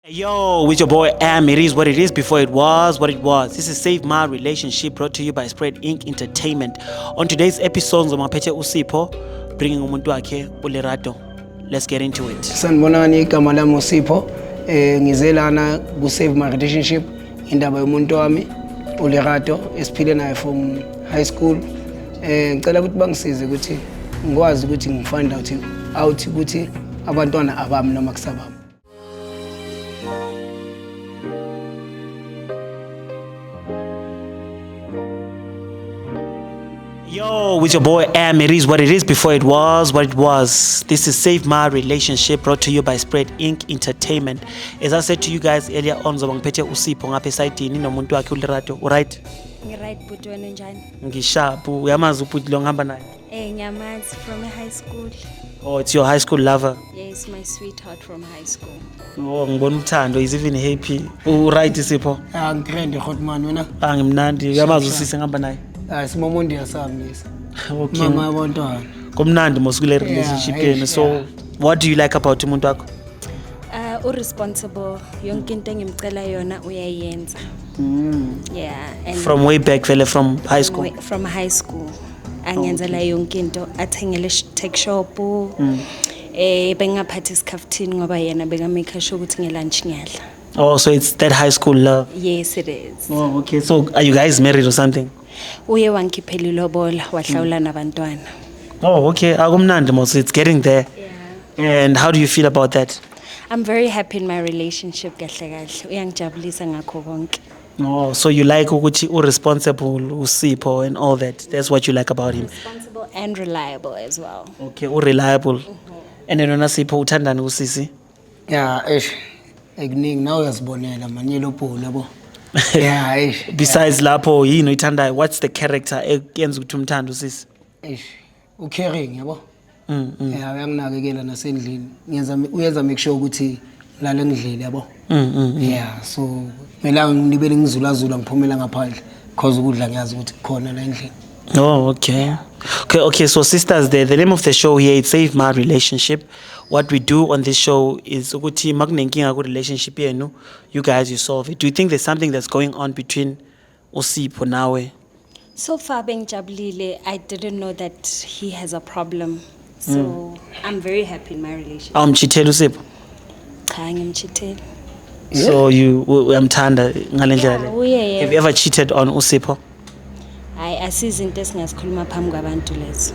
Yo, with your boy Am, it is what it is before it was what it was. This is Save My Relationship brought to you by Spread Inc. Entertainment. On today's episode, ngizomaphethe uSipho bringing umuntu wakhe uLerato. Let's get into it. Sanibonani igama lami uSipho ngize lana ku Save My Relationship indaba yomuntu wami uLerato esiphile naye from high school. Ngicela ukuthi bangisize ukuthi ngikwazi ukuthi ngifind out ukuthi abantwana abami noma kusabami. Yo, with your boy Am, it is what it is before it was what it was. This is Save My Relationship brought to you by Spread Inc. Entertainment. As I said to you guys earlier on, ngizobangiphethe uSipho ngapha esayidini nomuntu wakhe uLerato. Right? Right, but wena njani? Ngishapu, uyamazi ubhuti lo ngihamba naye. Nyamazi from high school. Oh, it's your high school lover. Yes, my sweetheart from high school. Oh, ngibona uthando, is even happy. Right Sipho? Ngikrende Hotman wena. Ngimnandi, uyamazi usise ngihamba naye. Simomondi yasami lesa. Okay. Mama yabantwana. Kumnandi mosukule relationship yenu. So, what do you like about umuntu wakho? Responsible. Yonke into engimcela yona uyayenza. Yeah, and From way back, fella, from high school. From high school. Angenzela yonke into, athengele tech shop. Bengaphathi isikhaftini ngoba yena bekamake sure ukuthi ngelunch ngiyadla. Oh, so it's that high school love. Yes, it is. Oh, okay. So, are you guys married or something? Uye wangikhiphela ilobola wahlawula nabantwana. Oh, okay. Akumnandi mos, it's getting there. Yeah. And how do you feel about that? I'm very happy in my relationship kahle kahle. Uyangijabulisa ngakho konke. Oh, so you like ukuthi responsible, uSipho and all that. That's what you like about him. Responsible and reliable as well. Okay, reliable. And then wena Sipho uthandani usisi? Yeah, ekuningi nawe uyazibonela manyelo phone yabo. Yeah, Besides lapho yini uyithandayo, what's the character eyenza ukuthi umthanda usisi? Caring yabo. Yeah, uyanginakekela nasendlini. Uyenza make sure ukuthi lala ngidlile yabo. Yeah, so melanga ngibele ngizulazula ngiphumela ngaphandle because ukudla ngiyazi ukuthi khona la endlini. Oh, okay. Okay, so sisters, the name of the show here is Save My Relationship. What we do on this show is ukuthi makunenkinga ku relationship yenu, you guys you solve it. Do you think there's something that's going on between uSipho nawe? So far bengijabulile, I didn't know that he has a problem. So I'm very happy in my relationship. Awumchithela uSipho? Cha ngimchithela. So you uyamthanda ngale ndlela Yeah, le? uye. Have you ever cheated on uSipho? Hayi asizinto esingazikhuluma phambi kwabantu lezo.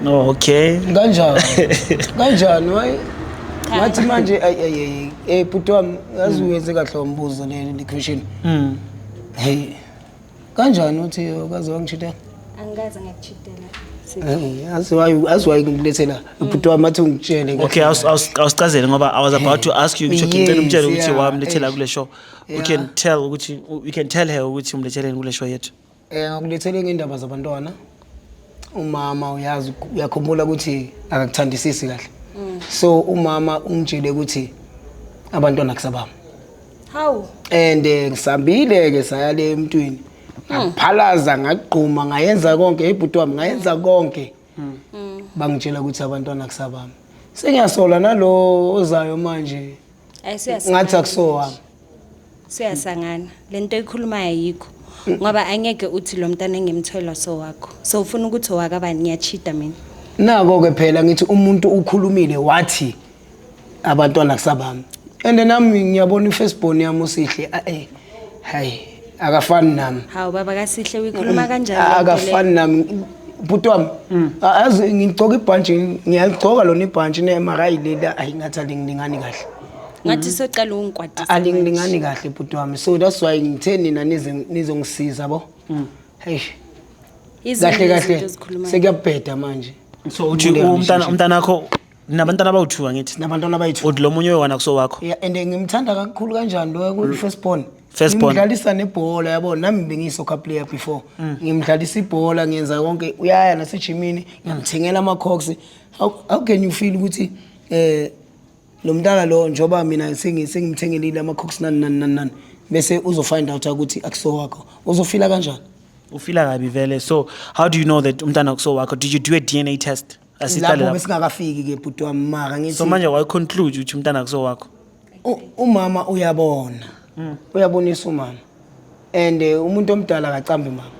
No, okay. Kanjani way? Ngathi manje bhuti wami yazi uyenze kahle umbuzo le question. Hey. Kanjani uthi akaze wangishitela? Angikaze ngakuchithela. Asiwayi ngilethela bhuti wami athi ungitshele kahle. Okay, awusichazele ngoba I was about to ask you ukuthi ngicela umtshele ukuthi wamlethela kule show. We can tell her ukuthi umletheleni kule show yethu. Ngilethele ngendaba zabantwana. Umama uyazi uyakhumbula ukuthi akakuthandisisi kahle. So umama ungitshele ukuthi abantwana kusabami. How? And ngisambile ke saya le emntwini. Ngaphalaza ngaqhuma ngayenza konke ibhuti wami ngayenza konke. Bangitshela ukuthi abantwana kusabami. Sengiyasola nalo ozayo manje. Ngathi akusowa. Siyasangana. Lento ekhuluma ayikho. Ngoba angeke uthi lo mntana engimthola so wakho. So ufuna ukuthi owakabani ngiyachita mina. Nako ke phela ngithi umuntu ukhulumile wathi abantwana kusabami. And nami ngiyabona ifirstborn yami usihle hayi akafani nami. Hawu baba kaSihle uyikhuluma kanjani? Akafani nami. Bhuti wami azi ngigcoka ibhantshi ngiyagcoka lona ibhantshi neMRI lela ayingathali ngilingani kahle. Ngathi soqala ungikwatisa. Alingilingani kahle bhuti wami. So that's why ngithe nina nizongisiza bo. Hey. Kahle sekuyabheda manje. So uthi umntana wakho nabantwana abawu2 ngithi. Nabantwana abayi2. Uthi lo munye wena kuso wakho. Yeah, and ngimthanda kakhulu kanjani lo ku firstborn. Firstborn. Ngidlalisa nebhola yabo nami bengiyisoka player before. Ngimdlalisa ibhola ngiyenza konke uyaya nasejimini ngimthengela ama cocks. How can you feel ukuthi lo mntana lo njoba mina sengimthengelile ama cocks nani bese uzo find out ukuthi akuso wakho uzofila kanjani? Ufila kabi vele. So how do you know that umntana kuso wakho? Did you do a DNA test? Lapho besingakafiki ke bhuti wami mara ngithi so manje why conclude ukuthi umntana kuso wakho? umama uyabona uyabonisa umama and umuntu omdala akacambi mama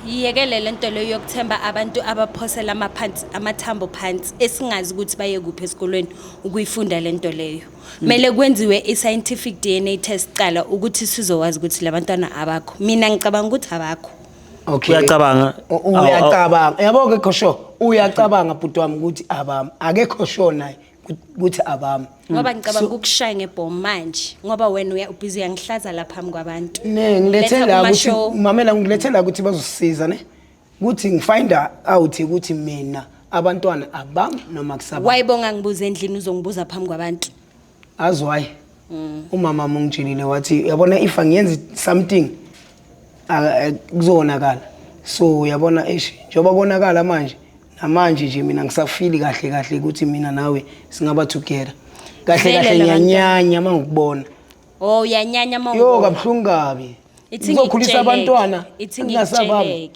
yiyekele lento leyo yokuthemba abantu abaphosela amathambo phansi esingazi ukuthi baye kuphi esikolweni ukuyifunda lento leyo. Mele kwenziwe i-scientific DNA test qala ukuthi sizowazi ukuthi labantwana abakho. Mina ngicabanga ukuthi abakho. Okay. Uyacabanga? Uyacabanga. Yabo ke khosho uyacabanga bhuti wami ukuthi abami. Akekho sho naye ukuthi abami. Ngoba ngicabanga ukushaya ngebhomu manje ngoba wena ubhizi yangihlaza lapha phambi kwabantu. Ngilethela ukuthi mamela ngilethela ukuthi bazosisiza ne. Ukuthi ngifind out ukuthi mina abantwana abami noma kusaba. Wayibonga ngibuza endlini uzongibuza phambi kwabantu. Azwayi. Umama mongitshilile wathi yabona if angiyenza something kuzonakala. So yabona njoba konakala manje namanje nje mina ngisafili kahle ukuthi mina nawe singaba together. Kahle ngiyanyanya mangikubona. Oh uyanyanya mangikubona. Yo kabhlungu kabi. Izokhulisa abantwana. Ngingasabami.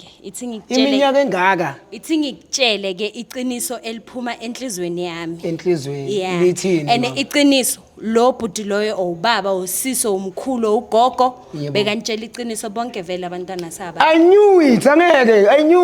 Iminyaka engaka. Ithi ngikutshele ke iqiniso eliphuma enhlizweni yami. Enhlizweni lithini? And iqiniso lo bhuti loyo ubaba usiso umkhulu ugogo bekantshela iqiniso bonke vele abantwana saba. I knew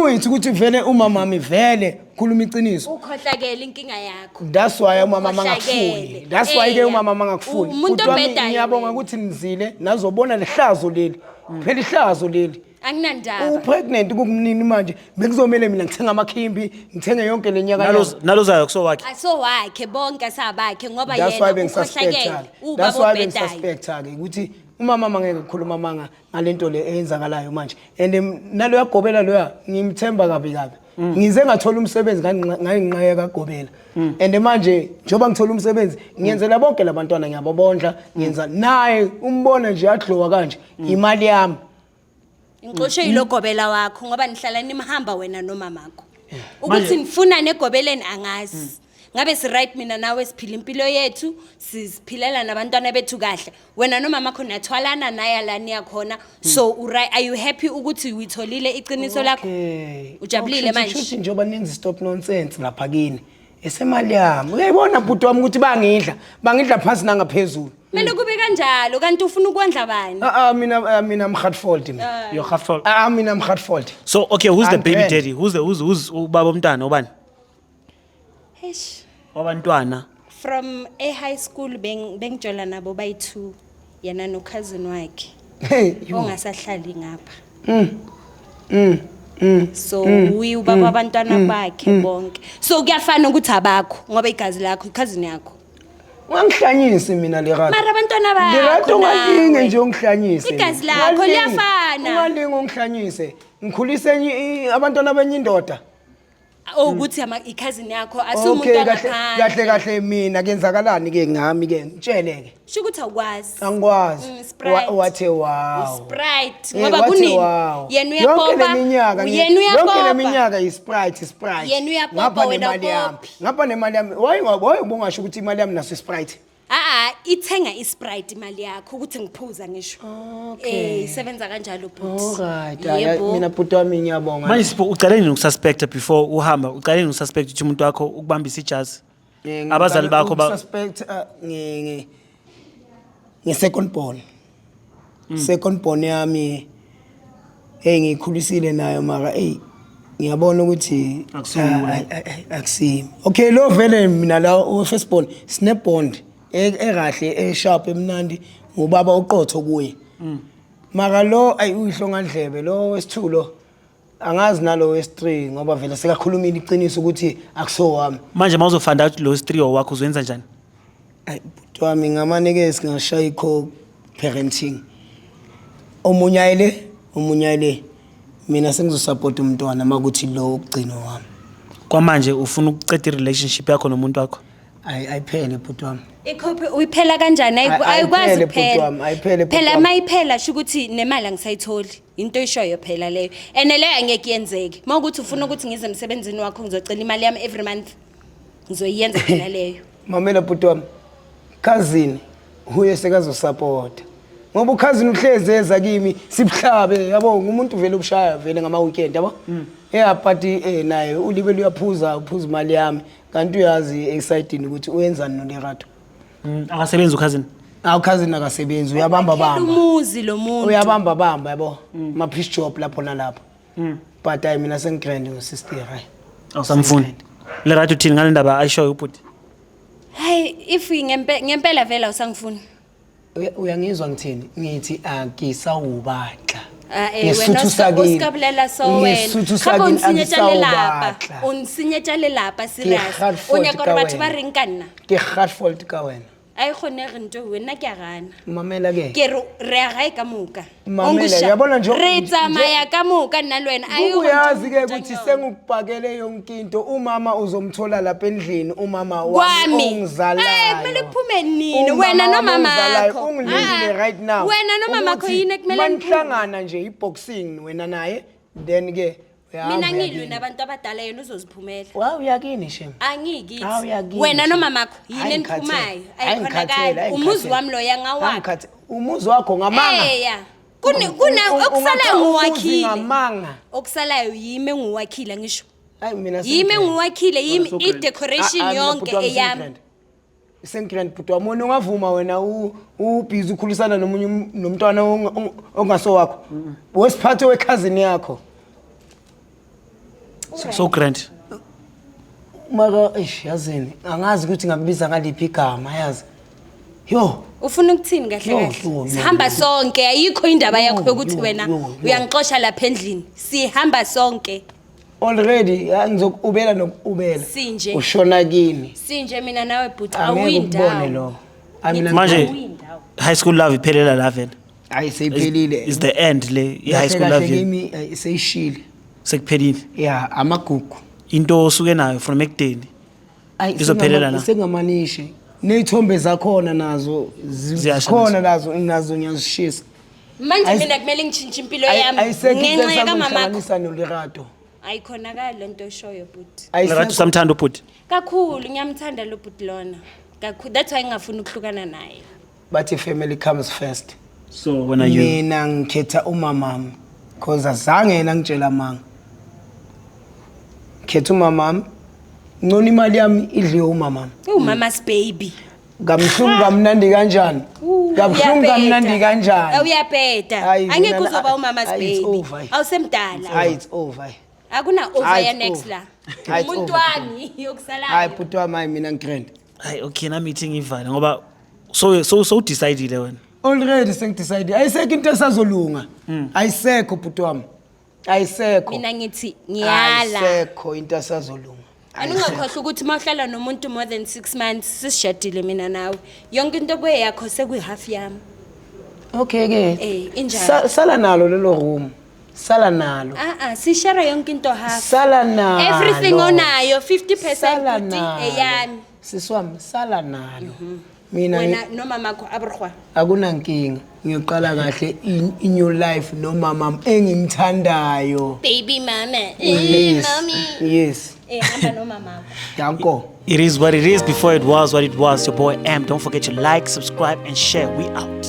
it ukuthi vele umama wami vele khuluma iqiniso. Ukhohlakela inkinga yakho. That's why umama mangakufuni. That's why ke umama mangakufuni. Umuntu obhedayo. Ngiyabonga ukuthi nizile nazobona lehlazo leli. Phela ihlazo leli. Anginandaba. Upregnant kukumnini manje bekuzomela mina ngithenga amakhimbi ngithenge yonke lenyaka nalozayo kusowakhe asowakhe bonke sabakhe ngoba yena ukhohlakele that's why bengisuspecta ke ukuthi umama mangeke ukukhuluma manga ngalento le eyenzakalayo manje and nalo yagobela loya ngimthemba kabi ngize ngathola umsebenzi nganginqayeka kagobela and manje njoba ngithola umsebenzi ngiyenzela bonke labantwana ngiyababondla ngiyenza naye umbone nje adlowa kanje imali yami. Ngixoshe yilogobela wakho ngoba nihlala nimhamba wena nomamakho. Ukuthi nifuna negobeleni angazi. Ngabe si right mina nawe siphila impilo yethu, sisiphilela nabantwana bethu kahle. Wena nomamakho nathwalana naye lani yakhona. So are you happy ukuthi uyitholile iqiniso lakho? Ujabulile manje. Futhi njoba nenza stop nonsense lapha kini. Esemali yami. Uyayibona bhuti wami ukuthi bangidla phansi nangaphezulu. Mele kube kanjalo kanti ufuna ukwandla bani? Mina I'm Hartford. You're Hartford. Mina I'm Hartford. So okay, who's the baby daddy? Who's ubaba umntwana ubani? Eish. Wabantwana. From a high school bengijola nabo bayi2 yana no cousin wakhe. Ongasahlali ngapha. So ubaba abantwana bakhe bonke. So kuyafana ukuthi abakho ngoba igazi lakho cousin yakho. Ungihlanyise mina le rato. Mara abantwana bakho. Le rato ngalinge nje ungihlanyise. Igazi lakho liyafana. Ungalinge ungihlanyise. Ngikhulise abantwana benyindoda. Ukuthi cousin yakho asumuntu ngaphandle. Kahle mina kenzakalani ke ngami ke ngitsheleke. Sho ukuthi awukwazi. Angikwazi. Wathe wow. Sprite ngoba kunini? Yena uyapompa. Yonke leminyaka isprite. Yena uyapompa wena uphi? Ngapha nemali yami. Why ubongasho ukuthi imali yami naso sprite? Ithenga isprite imali yakho ukuthi ngiphuza ngisho. Isebenza kanjalo bhuti. Alright, mina bhuti wami ngiyabonga. Manje sipho ucaleni ukususpect before uhamba, ucaleni ukususpect ukuthi umuntu wakho ukubambisa ijazi. Abazali bakho suspect second born. Second born yami ngikhulisile nayo mara ngiyabona ukuthi akusimi. Okay, lo vele mina la first born snap bond ekahle esharp emnandi ngubaba oqotho kuye. Mara lo uyihlongandlebe lo wesithulo angazi nalo wes3 ngoba vele sekakhulumile iqiniso ukuthi akusowami. Manje mawuzofanda ukuthi lo wes3 wakho uzowenza njani? Bhuti wami ngamanike singashaya co-parenting. Omunyayele mina sengizosupport umntwana makuthi lo ugcino wami. Kwamanje ufuna ukuceda irelationship yakho nomuntu wakho? Ayiphele bhuti wami. Ikhophi uyiphela kanjani? Ayikwazi ukuphela. Phela mayiphela sho ukuthi nemali angisayitholi. Into eshoyo phela leyo. Ene leyo angeke yenzeke. Mawukuthi ufuna ukuthi ngize emsebenzini wakho ngizocela imali yami every month. Ngizoyenza phela leyo. Mamela bhuti wami. Cousin huye sekazosupport. Ngoba ukhazini uhleze eza kimi sibhlabe yabo ngumuntu vele ubushaya vele ngama weekend yabo. But naye ulibele uphuza imali yami kanti uyazi excited ukuthi uyenzani nolerato. Akasebenza ukhazini. Cousin akasebenzi uyabamba bamba. Umuzi lo muntu. Uyabamba bamba yabo. Ma piece job lapho nalapho. But mina sengigrand ngosister hayi. Awusamfuni. Le right uthini ngale ndaba ayishoyo ubhuti? Hey, if ngempela vela usangifuni. Uyangizwa ngithini? Ngithi akisawubaxa. Wena usikabulela so wena. Khaba unsinyetshale lapha serious. Unyakora batho ba reng kana. Ke heartfelt ka wena. Ai khonege nto wena ke a gana. Mamela ke. Ke re a gae ka moka. Mamela yabona nje. Re tsamaya ka moka nna le wena. Ayo uyazi ke ukuthi sengukubhakele yonke into umama uzomthola lapha endlini umama wami ongizalayo. Kumele kuphume nini wena nomama wakho. Ungilindile right now. Wena nomama wakho yini kumele manihlangana nje iboxing wena naye then ke mina ngilwe nabantu abadala yena uzoziphumela. Wow yakini shem. Angikithi. Wena nomama wakho yini eniphumayo. Ayikhonakala. Umuzi wami lo yangawakho. Umuzi wakho ngamanga. Kuna okusalayo nguwakhile. Okusalayo yimi enguwakhile ngisho. Hayi mina yimi enguwakhile yimi i-decoration yonke eyami. Sengigrand but wamona ungavuma wena ubhizi ukhulisana nomunye nomntwana ongaso wakho. Wesiphathe wekhazini yakho. So grand. Mara yazini angazi ukuthi ngabiza ngaliphi igama yazi. Yo ufuna ukuthini kahle kahle sihamba sonke ayikho indaba yakho ukuthi wena uyangixosha lapha endlini sihamba sonke already ngizokubela nokubela ushona kini sinje mina nawe but awuyindawo manje high school love iphelela la vele ayiseyiphelile is the end le high school love yimi seyishile sekuphelile yeah amagugu into osuke nayo from ekudeni izophelela na sengamanishi nezithombe zakhona nazo zikhona nazo ngiyazishisa manje mina kumele ngitshintshe impilo yami ngenxa kamama wakho nolirato ayikhonakala lento oshoyo but lirato samthanda ubhuti kakhulu ngiyamthanda lo bhuti lona kakhulu that's why ngingafuni ukuhlukana naye but family comes first so when are you mina ngikhetha umamami because azange yena ngitshela manga khetha umamami ngcono imali yami idliwe umamami umama's baby ngamhlungu kamnandi kanjani ngamhlungu kamnandi kanjani uyabheda angeke uzoba umama's baby awusemdala hayi it's over akuna over ya next la umuntu wami yokusala hayi bhuti wami mina ngigrand hayi okay na meeting ivale ngoba so decided wena already sengidecide ayisekho into esazolunga ayisekho bhuti wami ayisekho mina ngithi ngiyala ayisekho into esazolunga Aningakhohle ukuthi mawuhlala nomuntu more than 6 months sisishadile mina nawe yonke into kweyakho sekuyi half yami okay ke injalo sala nalo lelo room sala nalo sishare yonke into half sala nalo everything onayo 50% kuti eyami siswami sala nalo mina wena nomama wakho abrhwa akunankinga ngiyoqala kahle in your life nomama engimthandayo baby mama mommy yes hamba nomama wakho yanko it is what it is before it was what it was your boy M don't forget to like subscribe and share we out